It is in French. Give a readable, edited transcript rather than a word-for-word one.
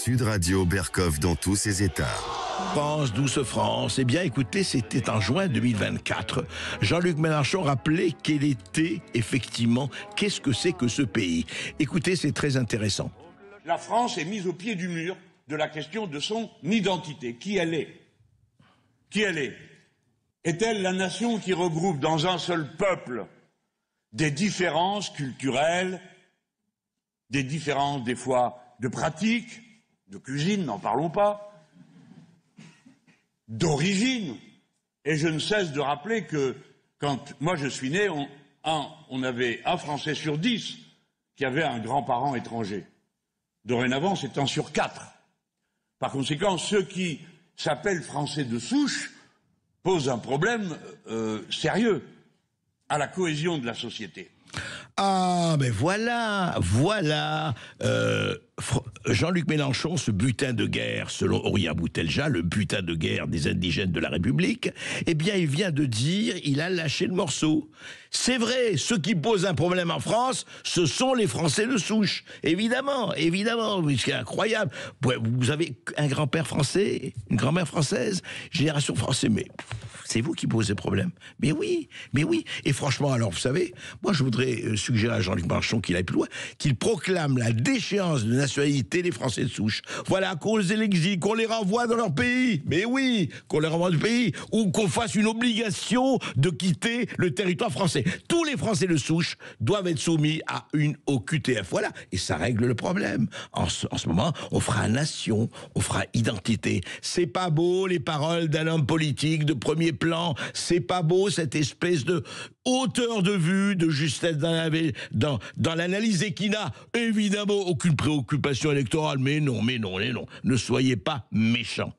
Sud Radio Bercoff dans tous ses états. France, douce France. Eh bien, écoutez, c'était en juin 2024. Jean-Luc Mélenchon rappelait quel était, effectivement, qu'est-ce que c'est que ce pays. Écoutez, c'est très intéressant. La France est mise au pied du mur de la question de son identité. Qui elle est? Qui elle est? Est-elle la nation qui regroupe dans un seul peuple des différences culturelles, des différences des fois de pratique, de cuisine, n'en parlons pas, d'origine? Et je ne cesse de rappeler que quand moi je suis né, on avait un Français sur 10 qui avait un grand-parent étranger. Dorénavant, c'est 1 sur 4. Par conséquent, ceux qui s'appellent Français de souche posent un problème sérieux à la cohésion de la société. Ah, ben voilà. Jean-Luc Mélenchon, ce butin de guerre, selon Aurélien Boutelja, le butin de guerre des indigènes de la République, eh bien, il vient de dire, il a lâché le morceau. C'est vrai, ceux qui posent un problème en France, ce sont les Français de souche. Évidemment, c'est incroyable. Vous avez un grand-père français, une grand-mère française, génération française, mais c'est vous qui posez problème. Mais oui. Et franchement, alors, vous savez, moi, je voudrais suggérer à Jean-Luc Mélenchon qu'il aille plus loin, qu'il proclame la déchéance de nationalité des Français de souche. Voilà, qu'on les exile, qu'on les renvoie dans leur pays. Mais oui, qu'on les renvoie du pays, ou qu'on fasse une obligation de quitter le territoire français. Tous les Français de souche doivent être soumis au QTF. Voilà, et ça règle le problème. En ce moment, on fera nation, on fera identité. C'est pas beau les paroles d'un homme politique de premier plan. C'est pas beau cette espèce de hauteur de vue, de justesse dans l'analyse et qui n'a évidemment aucune préoccupation électorale. Mais non. Ne soyez pas méchants.